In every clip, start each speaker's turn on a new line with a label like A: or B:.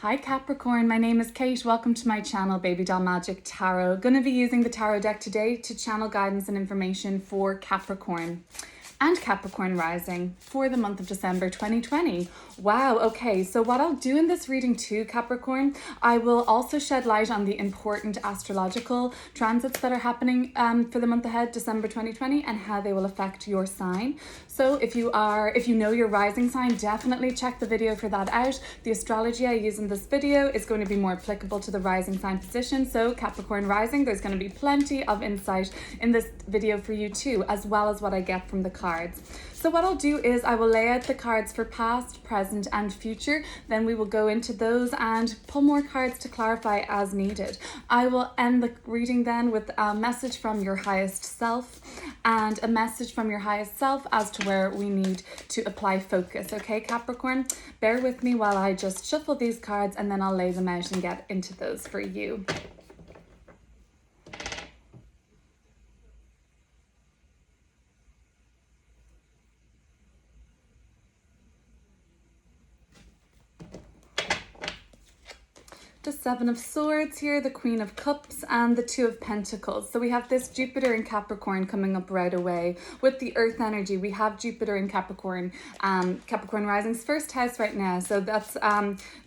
A: Hi Capricorn, my name is Kate. Welcome to my channel, Baby Doll Magic Tarot. Going to be using the tarot deck today to channel guidance and information for Capricorn and Capricorn rising for the month of December 2020. Wow, okay, so what I'll do in this reading too, Capricorn, I will also shed light on the important astrological transits that are happening for the month ahead, December 2020, and how they will affect your sign. So if you know your rising sign, definitely check the video for that out. The astrology I use in this video is going to be more applicable to the rising sign position. So Capricorn rising, there's going to be plenty of insight in this video for you too, as well as what I get from the cards. So what I'll do is I will lay out the cards for past, present and future. Then we will go into those and pull more cards to clarify as needed. I will end the reading then with a message from your highest self and a message from your highest self as to where we need to apply focus. Okay, Capricorn, bear with me while I just shuffle these cards and then I'll lay them out and get into those for you. The Seven of Swords here, the Queen of Cups and the Two of Pentacles. So we have this Jupiter in Capricorn coming up right away. With the Earth energy, we have Jupiter in Capricorn, Capricorn rising's first house right now. So that's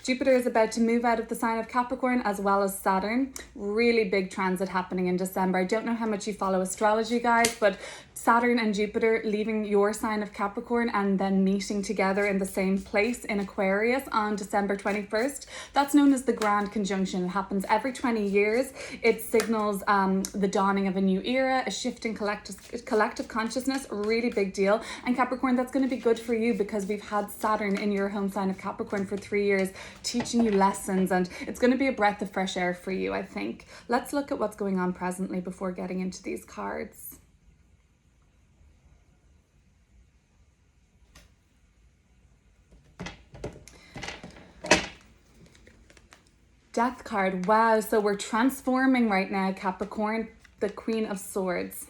A: Jupiter is about to move out of the sign of Capricorn as well as Saturn. Really big transit happening in December. I don't know how much you follow astrology, guys, but Saturn and Jupiter leaving your sign of Capricorn and then meeting together in the same place in Aquarius on December 21st. That's known as the Grand Conjunction. It happens every 20 years. It signals the dawning of a new era, a shift in collective consciousness, a really big deal. And Capricorn, that's going to be good for you because we've had Saturn in your home sign of Capricorn for 3 years teaching you lessons, and it's going to be a breath of fresh air for you, I think. Let's look at what's going on presently before getting into these cards. Death card. Wow, so we're transforming right now, Capricorn, the Queen of Swords.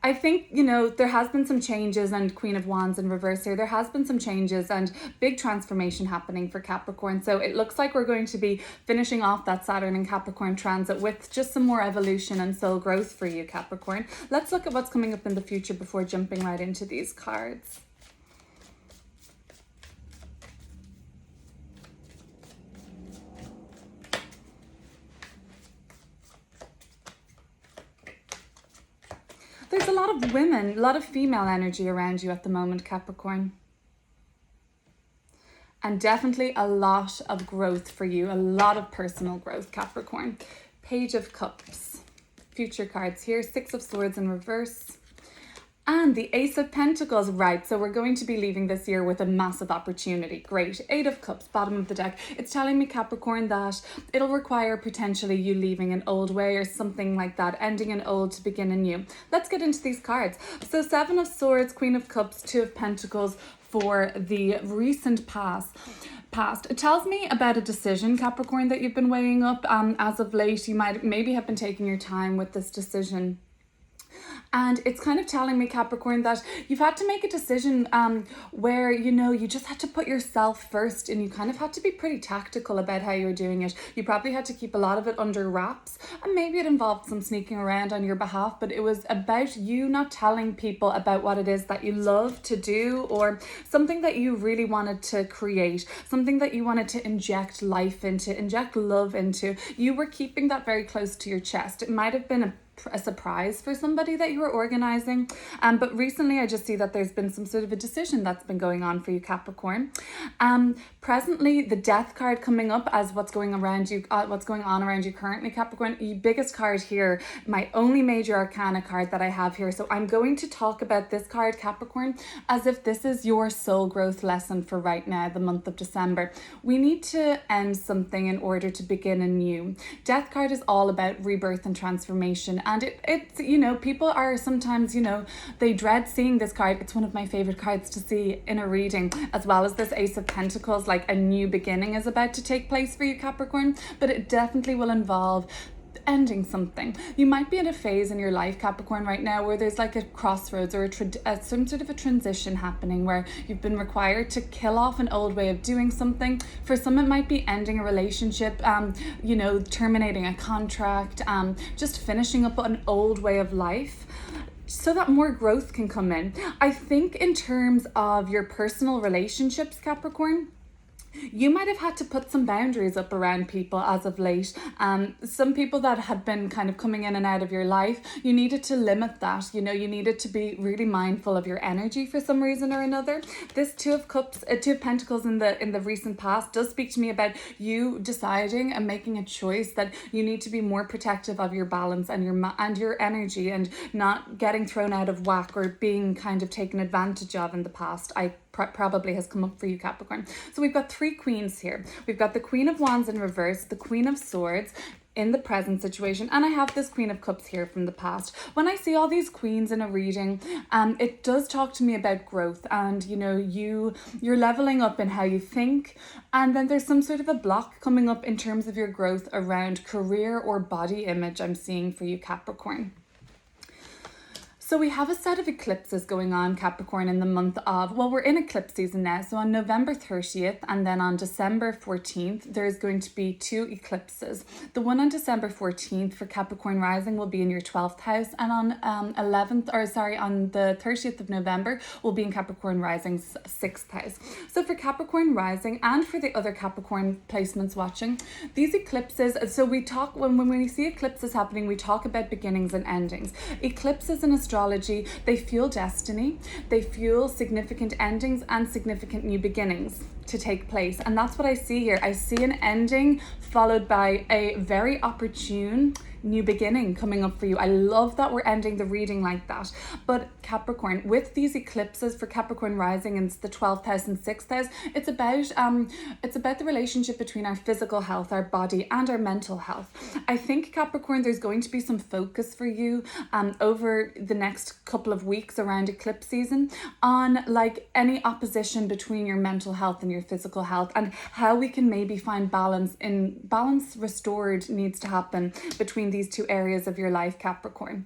A: I think, you know, there has been some changes, and Queen of Wands in reverse here. There has been some changes and big transformation happening for Capricorn. So it looks like we're going to be finishing off that Saturn and Capricorn transit with just some more evolution and soul growth for you, Capricorn. Let's look at what's coming up in the future before jumping right into these cards. There's a lot of women, a lot of female energy around you at the moment, Capricorn. And definitely a lot of growth for you, a lot of personal growth, Capricorn. Page of Cups. Future cards here, Six of Swords in reverse. And the Ace of Pentacles, right, so we're going to be leaving this year with a massive opportunity. Great. Eight of Cups, bottom of the deck. It's telling me, Capricorn, that it'll require potentially you leaving an old way or something like that, ending an old to begin a new. Let's get into these cards. So Seven of Swords, Queen of Cups, Two of Pentacles for the recent past. It tells me about a decision, Capricorn, that you've been weighing up as of late. You might maybe have been taking your time with this decision. And it's kind of telling me, Capricorn, that you've had to make a decision where, you know, you just had to put yourself first, and you kind of had to be pretty tactical about how you were doing it. You probably had to keep a lot of it under wraps, and maybe it involved some sneaking around on your behalf, but it was about you not telling people about what it is that you love to do, or something that you really wanted to create, something that you wanted to inject life into, inject love into. You were keeping that very close to your chest. It might have been a surprise for somebody that you were organizing, but recently I just see that there's been some sort of a decision that's been going on for you, Capricorn. Presently, the Death card coming up as what's going on around you currently, Capricorn. The biggest card here, my only major arcana card that I have here. So I'm going to talk about this card, Capricorn, as if this is your soul growth lesson for right now, the month of December. We need to end something in order to begin anew. Death card is all about rebirth and transformation. And it's, you know, people are sometimes, you know, they dread seeing this card. It's one of my favorite cards to see in a reading, as well as this Ace of Pentacles, like a new beginning is about to take place for you, Capricorn. But it definitely will involve ending something. You might be in a phase in your life, Capricorn, right now where there's like a crossroads or some sort of a transition happening where you've been required to kill off an old way of doing something. For some, it might be ending a relationship, terminating a contract, just finishing up an old way of life, so that more growth can come in. I think in terms of your personal relationships, Capricorn, you might have had to put some boundaries up around people as of late. Some people that had been kind of coming in and out of your life, you needed to limit that. You needed to be really mindful of your energy for some reason or another. This Two of Pentacles in the recent past does speak to me about you deciding and making a choice that you need to be more protective of your balance and your energy, and not getting thrown out of whack or being kind of taken advantage of in the past. Probably has come up for you, Capricorn. So we've got 3 queens here. We've got the Queen of Wands in reverse, the Queen of Swords in the present situation, and I have this Queen of Cups here from the past. When I see all these queens in a reading, it does talk to me about growth, and you're leveling up in how you think, and then there's some sort of a block coming up in terms of your growth around career or body image I'm seeing for you, Capricorn. So we have a set of eclipses going on, Capricorn, in the month of, we're in eclipse season now. So on November 30th and then on December 14th, there's going to be 2 eclipses. The one on December 14th for Capricorn rising will be in your 12th house, and on on the 30th of November will be in Capricorn rising's 6th house. So for Capricorn rising and for the other Capricorn placements watching, these eclipses, so we talk, when we see eclipses happening, we talk about beginnings and endings. Eclipses in astrology, they fuel destiny, they fuel significant endings and significant new beginnings to take place. And that's what I see here. I see an ending followed by a very opportune new beginning coming up for you. I love that we're ending the reading like that. But Capricorn, with these eclipses for Capricorn rising in the 12th house and 6th house, it's about the relationship between our physical health, our body, and our mental health. I think, Capricorn, there's going to be some focus for you over the next couple of weeks around eclipse season on like any opposition between your mental health and your physical health, and how we can maybe find balance restored needs to happen between these 2 areas of your life, Capricorn.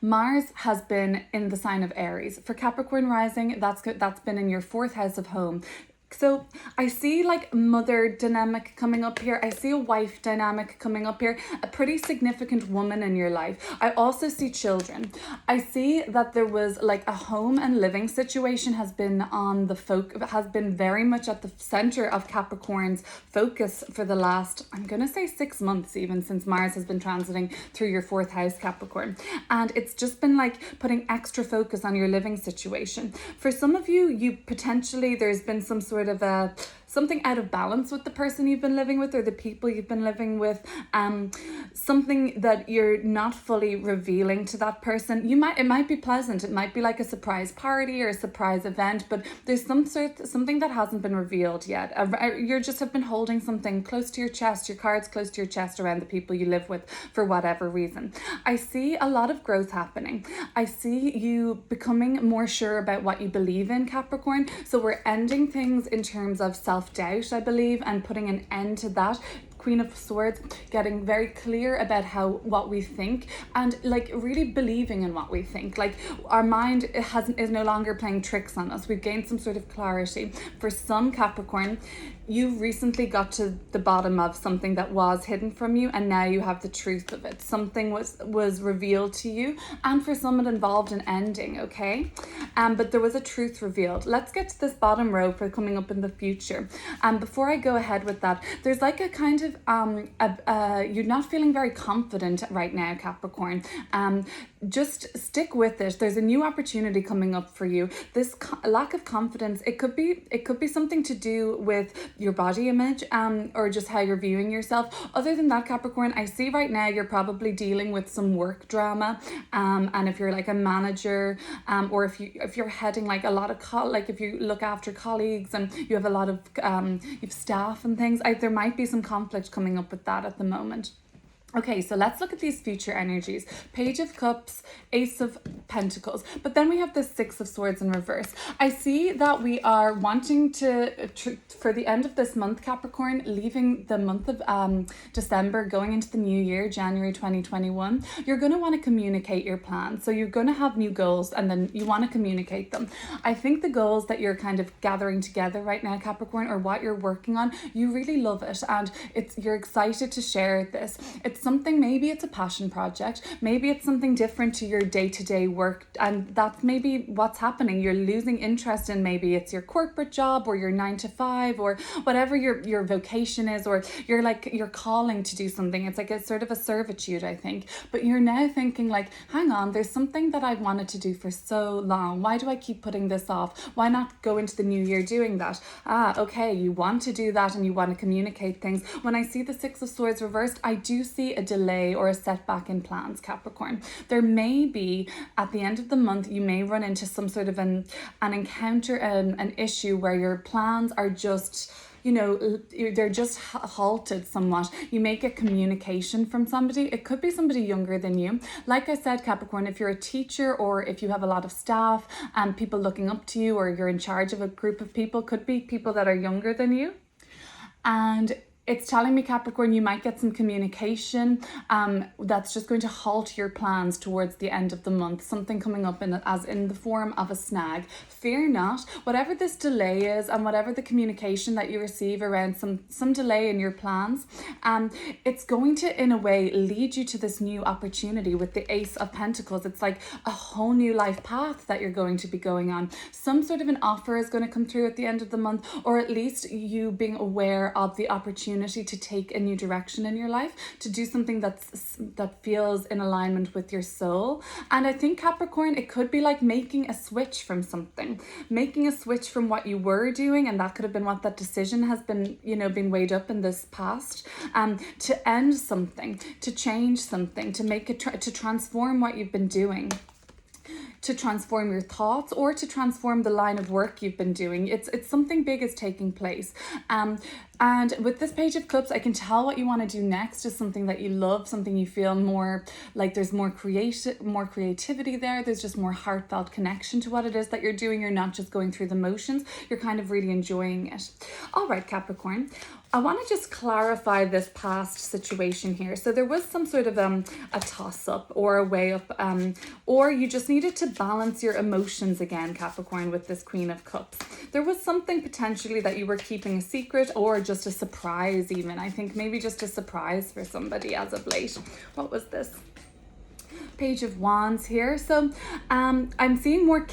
A: Mars has been in the sign of Aries. For Capricorn rising, that's been in your 4th house of home. So I see like mother dynamic coming up here. I see a wife dynamic coming up here, a pretty significant woman in your life. I also see children. I see that there was like a home and living situation has been very much at the center of Capricorn's focus for the last, I'm going to say 6 months, even since Mars has been transiting through your 4th house, Capricorn. And it's just been like putting extra focus on your living situation. For some of you potentially, there's been some sort of something out of balance with the person you've been living with or the people you've been living with, something that you're not fully revealing to that person. It might be pleasant, it might be like a surprise party or a surprise event, but there's something that hasn't been revealed yet. You just have been holding something close to your chest, your cards close to your chest around the people you live with for whatever reason. I see a lot of growth happening. I see you becoming more sure about what you believe in, Capricorn. So we're ending things in terms of self-doubt, I believe, and putting an end to that. Queen of Swords, getting very clear about what we think, and like really believing in what we think. Like our mind is no longer playing tricks on us. We've gained some sort of clarity. For some, Capricorn, you recently got to the bottom of something that was hidden from you, and now you have the truth of it. Something was revealed to you, and for some it involved an ending, okay? But there was a truth revealed. Let's get to this bottom row for coming up in the future. Before I go ahead with that, there's like a kind of you're not feeling very confident right now, Capricorn. Just stick with it. There's a new opportunity coming up for you. This lack of confidence, it could be something to do with your body image, or just how you're viewing yourself. Other than that, Capricorn, I see right now you're probably dealing with some work drama, and if you're like a manager, or if you're heading like a lot of if you look after colleagues and you have a lot of you have staff and things, there might be some conflict coming up with that at the moment. Okay, so let's look at these future energies. Page of Cups, Ace of Pentacles, but then we have the Six of Swords in reverse. I see that we are wanting to, for the end of this month, Capricorn, leaving the month of December, going into the new year, January 2021, you're going to want to communicate your plans. So you're going to have new goals and then you want to communicate them. I think the goals that you're kind of gathering together right now, Capricorn, or what you're working on, you really love it and you're excited to share this. It's something, maybe it's a passion project, maybe it's something different to your day-to-day work, and that's maybe what's happening. You're losing interest in, maybe it's your corporate job or your 9 to 5 or whatever your vocation is, or you're calling to do something. It's like a sort of a servitude, I think, but you're now thinking like, hang on, there's something that I've wanted to do for so long. Why do I keep putting this off? Why not go into the new year doing that? Okay, you want to do that and you want to communicate things. When I see the Six of Swords reversed, I do see a delay or a setback in plans, Capricorn. There may be, at the end of the month, you may run into some sort of an encounter, an issue where your plans are just, they're just halted somewhat. You may get communication from somebody. It could be somebody younger than you. Like I said, Capricorn, if you're a teacher or if you have a lot of staff and people looking up to you, or you're in charge of a group of people, could be people that are younger than you. And it's telling me, Capricorn, you might get some communication that's just going to halt your plans towards the end of the month. Something coming up in the form of a snag. Fear not. Whatever this delay is and whatever the communication that you receive around some delay in your plans, it's going to, in a way, lead you to this new opportunity with the Ace of Pentacles. It's like a whole new life path that you're going to be going on. Some sort of an offer is going to come through at the end of the month, or at least you being aware of the opportunity to take a new direction in your life, to do something that feels in alignment with your soul. And I think, Capricorn, it could be like making a switch from something, making a switch from what you were doing, and that could have been what that decision has been, been weighed up in this past, to end something, to change something, to make it to transform what you've been doing, to transform your thoughts, or to transform the line of work you've been doing. It's something big is taking place. And with this Page of Cups, I can tell what you want to do next is something that you love, something you feel more like there's more creativity there. There's just more heartfelt connection to what it is that you're doing. You're not just going through the motions. You're kind of really enjoying it. All right, Capricorn. I want to just clarify this past situation here. So there was some sort of a toss-up or a way up, or you just needed to balance your emotions again, Capricorn, with this Queen of Cups. There was something potentially that you were keeping a secret, or just a surprise even. I think maybe just a surprise for somebody as of late. What was this? Page of Wands here. So I'm seeing more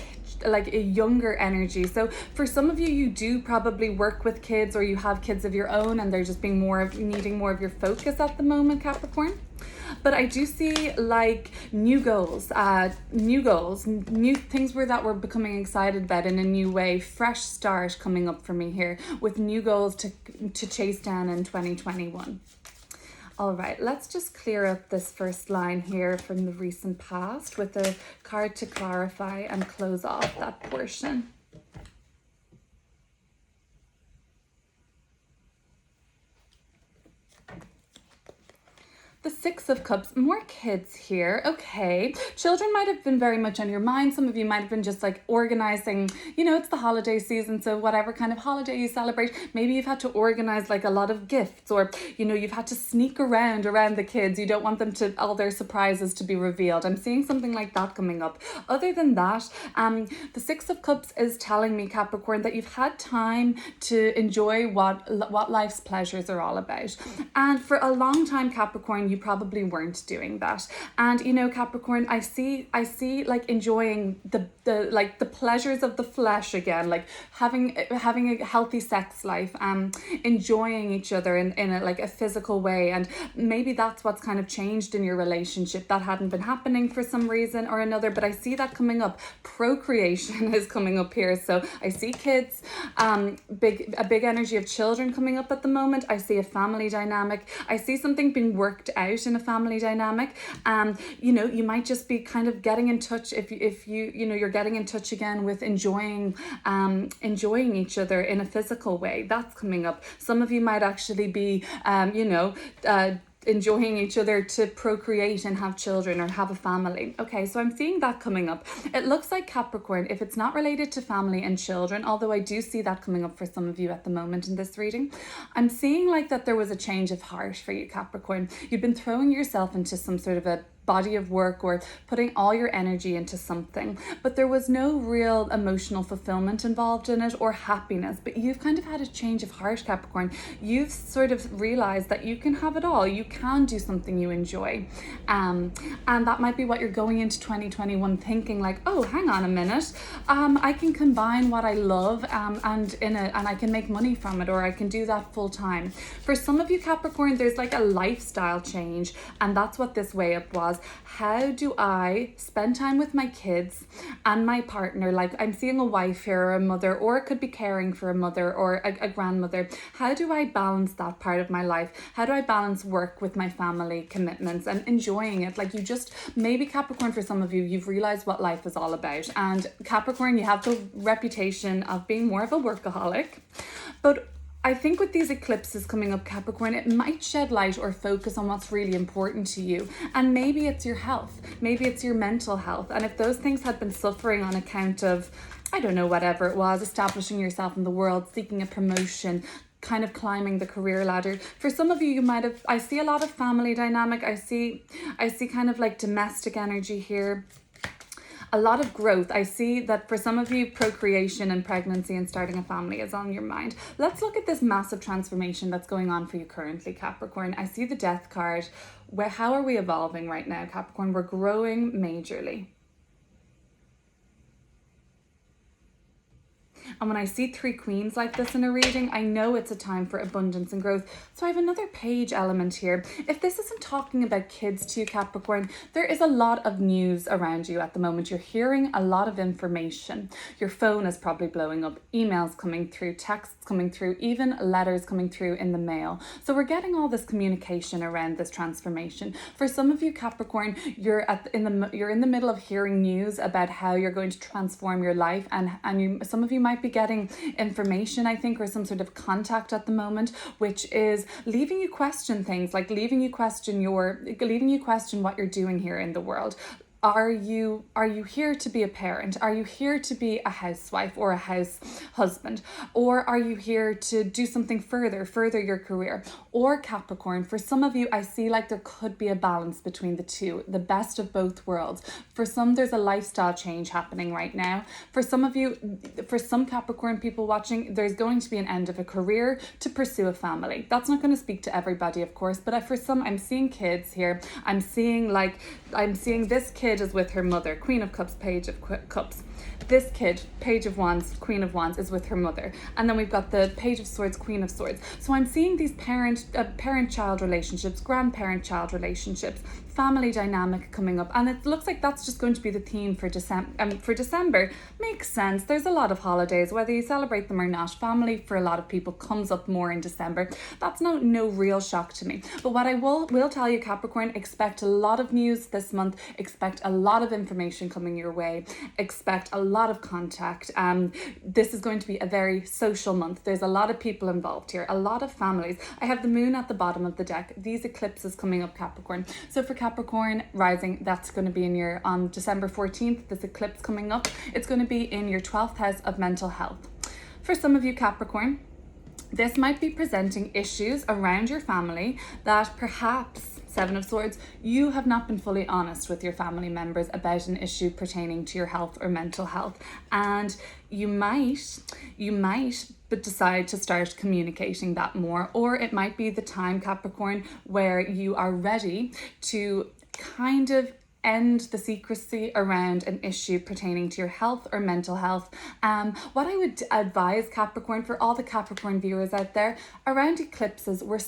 A: like a younger energy. So for some of you, you do probably work with kids, or you have kids of your own, and they're just being needing more of your focus at the moment, Capricorn. But I do see like new goals, new things that we're becoming excited about in a new way. Fresh start coming up for me here with new goals to chase down in 2021. All right, let's just clear up this first line here from the recent past with a card to clarify and close off that portion. The Six of Cups, more kids here. Okay, children might have been very much on your mind. Some of you might have been just like organizing, it's the holiday season, so whatever kind of holiday you celebrate, maybe you've had to organize like a lot of gifts, or you've had to sneak around the kids. You don't want them to, all their surprises to be revealed. I'm seeing something like that coming up. Other than that, the Six of Cups is telling me, Capricorn, that you've had time to enjoy what life's pleasures are all about. And for a long time, Capricorn, you probably weren't doing that. And Capricorn, I see like enjoying the pleasures of the flesh again, like having a healthy sex life, enjoying each other in a physical way. And maybe that's what's kind of changed in your relationship. That hadn't been happening for some reason or another, but I see that coming up. Procreation is coming up here. So I see kids, a big energy of children coming up at the moment. I see a family dynamic. I see something being worked out in a family dynamic. You might just be kind of getting in touch if you're getting in touch again with enjoying each other in a physical way. That's coming up. Some of you might actually be enjoying each other to procreate and have children or have a family. Okay, so I'm seeing that coming up. It looks like Capricorn, if it's not related to family and children, although I do see that coming up for some of you at the moment in this reading, I'm seeing like that there was a change of heart for you, Capricorn. You've been throwing yourself into some sort of a body of work or putting all your energy into something, but there was no real emotional fulfillment involved in it or happiness. But you've kind of had a change of heart, Capricorn. You've sort of realized that you can have it all. You can do something you enjoy, and that might be what you're going into 2021 thinking, like, oh, hang on a minute, I can combine what I love and I can make money from it, or I can do that full time. For some of you, Capricorn, there's like a lifestyle change, and that's what this way up was. How do I spend time with my kids and my partner? Like, I'm seeing a wife here, or a mother, or it could be caring for a mother or a grandmother. How do I balance that part of my life? How do I balance work with my family commitments and enjoying it? Like, you just, maybe Capricorn, for some of you, you've realized what life is all about. And Capricorn, you have the reputation of being more of a workaholic, but I think with these eclipses coming up, Capricorn, it might shed light or focus on what's really important to you. And maybe it's your health, maybe it's your mental health. And if those things had been suffering on account of, I don't know, whatever it was, establishing yourself in the world, seeking a promotion, kind of climbing the career ladder. For some of you, you might have, I see a lot of family dynamic. I see kind of like domestic energy here. A lot of growth. I see that for some of you, procreation and pregnancy and starting a family is on your mind. Let's look at this massive transformation that's going on for you currently, Capricorn. I see the Death card. How are we evolving right now, Capricorn? We're growing majorly. And when I see 3 queens like this in a reading, I know it's a time for abundance and growth. So I have another page element here. If this isn't talking about kids to you, Capricorn, there is a lot of news around you at the moment. You're hearing a lot of information. Your phone is probably blowing up, emails coming through, texts coming through, even letters coming through in the mail. So we're getting all this communication around this transformation. For some of you, Capricorn, you're in the middle of hearing news about how you're going to transform your life, and some of you might be getting information, I think, or some sort of contact at the moment, which is leaving you question things, like leaving you question what you're doing here in the world. Are you here to be a parent? Are you here to be a housewife or a house husband? Or are you here to do something further your career? Or Capricorn, for some of you, I see like there could be a balance between the two, the best of both worlds. For some, there's a lifestyle change happening right now. For some of you, for some Capricorn people watching, there's going to be an end of a career to pursue a family. That's not going to speak to everybody, of course, but for some, I'm seeing kids here. I'm seeing this kid is with her mother, Queen of Cups, Page of Cups. This kid, Page of Wands, Queen of Wands, is with her mother. And then we've got the Page of Swords, Queen of Swords. So I'm seeing these parent-child relationships, grandparent-child relationships, family dynamic coming up. And it looks like that's just going to be the theme for December. Makes sense. There's a lot of holidays, whether you celebrate them or not. Family, for a lot of people, comes up more in December. That's no real shock to me. But what I will tell you, Capricorn, expect a lot of news this month. Expect a lot of information coming your way. Expect a lot of contact. This is going to be a very social month. There's a lot of people involved here, a lot of families. I have the moon at the bottom of the deck. These eclipses coming up, Capricorn. So for Capricorn rising, that's going to be on December 14th, this eclipse coming up. It's going to be in your 12th house of mental health. For some of you, Capricorn, this might be presenting issues around your family that perhaps, Seven of Swords, you have not been fully honest with your family members about an issue pertaining to your health or mental health. And you might but decide to start communicating that more, or it might be the time, Capricorn, where you are ready to kind of end the secrecy around an issue pertaining to your health or mental health. What I would advise, Capricorn, for all the Capricorn viewers out there, around eclipses, we're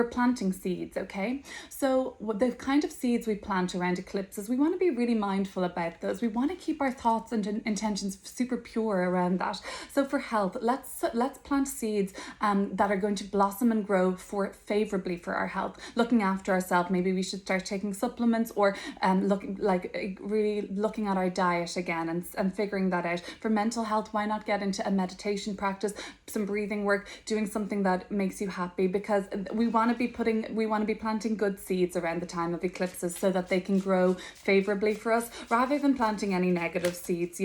A: planting seeds, okay? So the kind of seeds we plant around eclipses, we want to be really mindful about those. We want to keep our thoughts and intentions super pure around that. So for health, let's plant seeds that are going to blossom and grow favorably for our health. Looking after ourselves, maybe we should start taking supplements or really looking at our diet again and figuring that out. For mental health, why not get into a meditation practice, some breathing work, doing something that makes you happy, because we want to be planting good seeds around the time of eclipses so that they can grow favorably for us, rather than planting any negative seeds,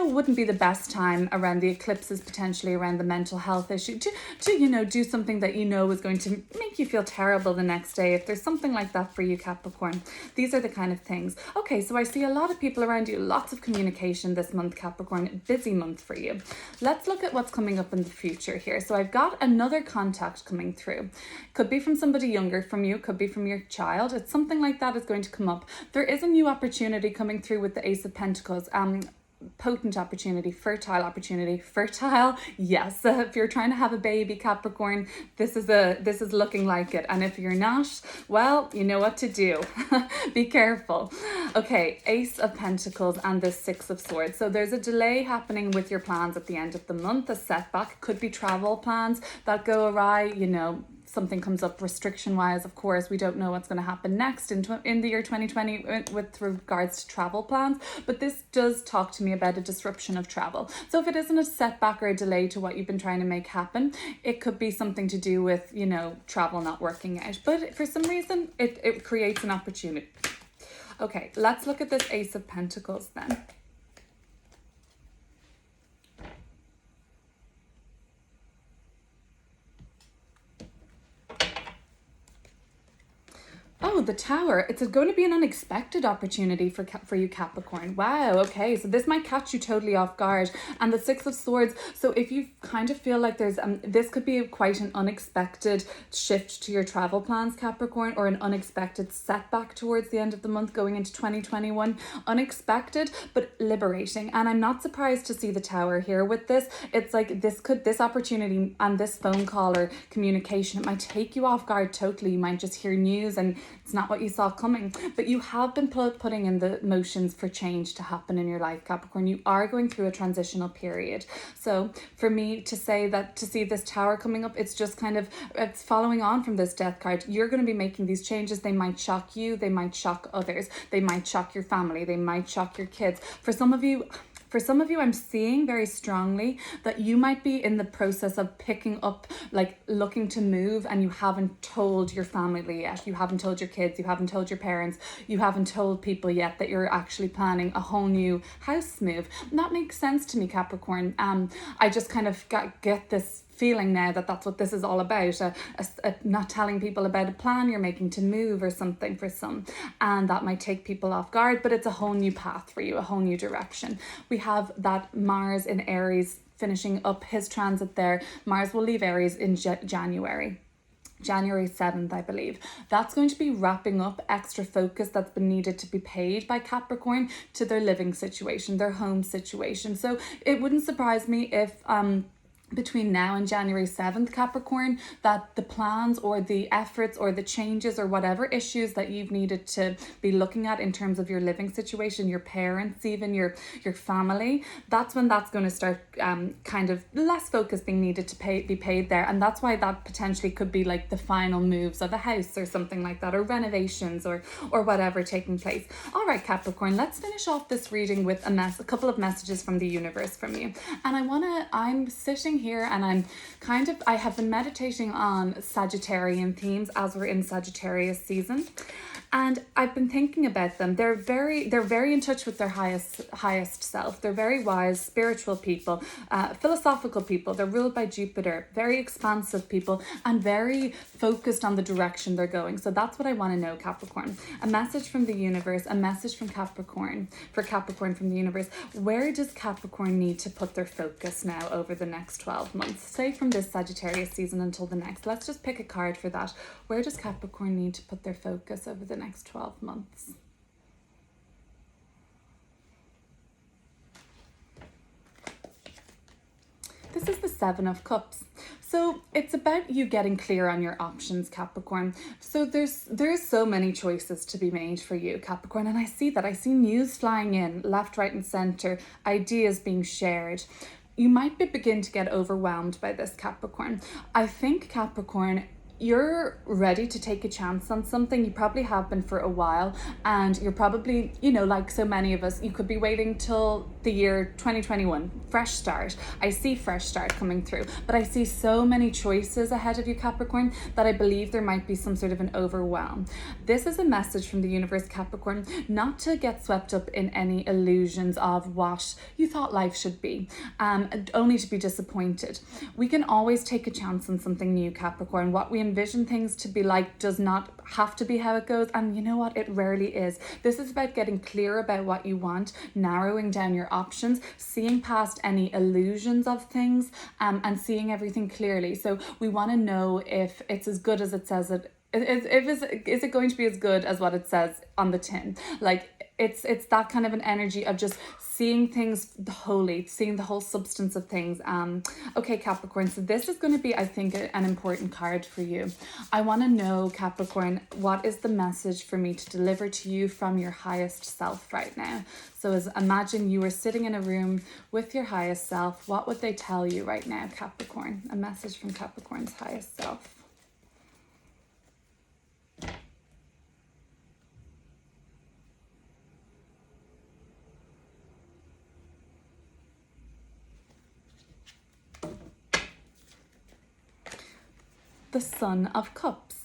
A: wouldn't be the best time around the eclipses, potentially around the mental health issue, to do something that is going to make you feel terrible the next day, if there's something like that for you, Capricorn. These are the kind of things. Okay, so I see a lot of people around you, lots of communication this month, Capricorn, busy month for you. Let's look at what's coming up in the future here. So I've got another contact coming through. Could be from somebody younger from you, could be from your child. It's something like that is going to come up. There is a new opportunity coming through with the Ace of Pentacles. Potent opportunity, fertile opportunity. Fertile, yes. If you're trying to have a baby, Capricorn, this is looking like it. And if you're not, well, you know what to do. Be careful. Okay, Ace of Pentacles and the Six of Swords. So there's a delay happening with your plans at the end of the month. A setback, could be travel plans that go awry, something comes up restriction wise. Of course, we don't know what's going to happen next in the year 2020 with regards to travel plans, but this does talk to me about a disruption of travel. So if it isn't a setback or a delay to what you've been trying to make happen, it could be something to do with travel not working out, but for some reason it creates an opportunity. Okay, let's look at this Ace of Pentacles then. Oh, the Tower. It's going to be an unexpected opportunity for you, Capricorn. Wow, okay. So this might catch you totally off guard. And the Six of Swords. So if you kind of feel like there's, this could be quite an unexpected shift to your travel plans, Capricorn, or an unexpected setback towards the end of the month going into 2021. Unexpected, but liberating. And I'm not surprised to see the Tower here with this. It's like this opportunity and this phone call or communication, it might take you off guard totally. You might just hear news and it's not what you saw coming, but you have been putting in the motions for change to happen in your life, Capricorn. You are going through a transitional period. So for me to say that, to see this Tower coming up, it's just it's following on from this Death card. You're going to be making these changes. They might shock you. They might shock others. They might shock your family. They might shock your kids. For some of you, I'm seeing very strongly that you might be in the process of picking up, like looking to move, and you haven't told your family yet. You haven't told your kids. You haven't told your parents. You haven't told people yet that you're actually planning a whole new house move. And that makes sense to me, Capricorn. I just kind of get this feeling now that that's what this is all about, not telling people about a plan you're making to move or something for some, and that might take people off guard, but it's a whole new path for you, a whole new direction. We have that Mars in Aries finishing up his transit there. Mars will leave Aries in January 7th, I believe. That's going to be wrapping up extra focus that's been needed to be paid by Capricorn to their living situation, their home situation. So it wouldn't surprise me if between now and January 7th, Capricorn, that the plans or the efforts or the changes or whatever issues that you've needed to be looking at in terms of your living situation, your parents, even your family, that's when that's going to start kind of less focus being needed to be paid there. And that's why that potentially could be like the final moves of a house or something like that, or renovations or whatever taking place. All right, Capricorn, let's finish off this reading with a couple of messages from the universe from you. And I'm sitting here and I have been meditating on Sagittarian themes as we're in Sagittarius season, and I've been thinking about them. They're very in touch with their highest self. They're very wise, spiritual people, philosophical people. They're ruled by Jupiter, very expansive people, and very focused on the direction they're going. So that's what I want to know, Capricorn. A message from the universe, a message from Capricorn, for Capricorn from the universe. Where does Capricorn need to put their focus now over the next 12 months? Say from this Sagittarius season until the next. Let's just pick a card for that. Where does Capricorn need to put their focus over the next 12 months? This is the Seven of Cups. So it's about you getting clear on your options, Capricorn. So there's so many choices to be made for you, Capricorn. And I see news flying in left, right, and center, ideas being shared. You might begin to get overwhelmed by this, Capricorn. I think, Capricorn, you're ready to take a chance on something. You probably have been for a while, and you're probably, you know, like so many of us, you could be waiting till the year 2021, fresh start. I see fresh start coming through, but I see so many choices ahead of you, Capricorn, that I believe there might be some sort of an overwhelm. This is a message from the universe, Capricorn, not to get swept up in any illusions of what you thought life should be, only to be disappointed. We can always take a chance on something new, Capricorn. What we envision things to be like does not have to be how it goes, and you know what, it rarely is. This is about getting clear about what you want, narrowing down your options, seeing past any illusions of things, and seeing everything clearly. So we want to know if it's as good as it says it is. Is it going to be as good as what it says on the tin? Like, it's that kind of an energy of just seeing things wholly, seeing the whole substance of things. Okay, Capricorn, so this is going to be, I think, an important card for you. I want to know, Capricorn, what is the message for me to deliver to you from your highest self right now? So imagine you were sitting in a room with your highest self. What would they tell you right now, Capricorn? A message from Capricorn's highest self. The Son of Cups.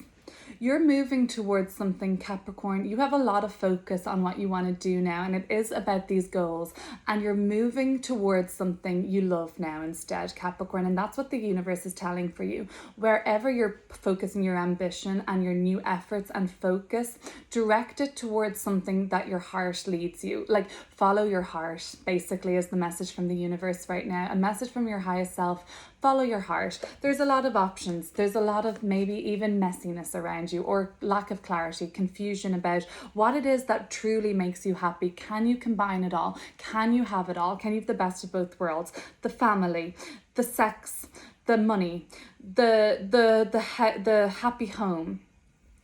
A: You're moving towards something, Capricorn. You have a lot of focus on what you want to do now, and it is about these goals, and you're moving towards something you love now instead, Capricorn, and that's what the universe is telling for you. Wherever you're focusing your ambition and your new efforts and focus, direct it towards something that your heart leads you. Like, follow your heart, basically, is the message from the universe right now. A message from your highest self. Follow your heart. There's a lot of options. There's a lot of maybe even messiness around you, or lack of clarity, confusion about what it is that truly makes you happy. Can you combine it all? Can you have it all? Can you have the best of both worlds? The family, the sex, the money, the happy home.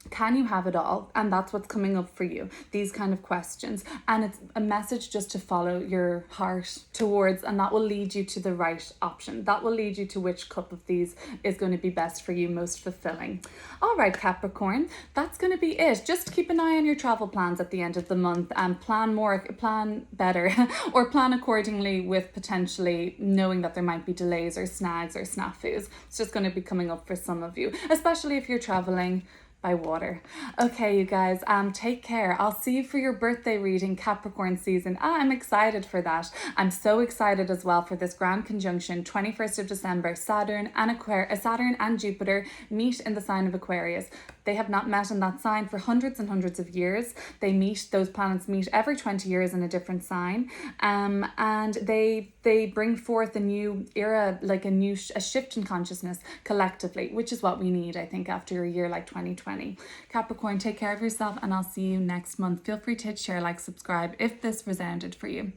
A: Can you have it all? And that's what's coming up for you, these kind of questions. And it's a message just to follow your heart towards, and that will lead you to the right option. That will lead you to which cup of these is going to be best for you, most fulfilling. All right, Capricorn, that's going to be it. Just keep an eye on your travel plans at the end of the month, and plan better, or plan accordingly, with potentially knowing that there might be delays or snags or snafus. It's just going to be coming up for some of you, especially if you're traveling by water. Okay, you guys, take care. I'll see you for your birthday reading, Capricorn season. I'm excited for that. I'm so excited as well for this grand conjunction, 21st of December. Saturn and Jupiter meet in the sign of Aquarius. They have not met in that sign for hundreds and hundreds of years. Those planets meet every 20 years in a different sign. And they bring forth a new era, like a shift in consciousness collectively, which is what we need, I think, after a year like 2020. Capricorn, take care of yourself, and I'll see you next month. Feel free to hit share, like, subscribe if this resounded for you.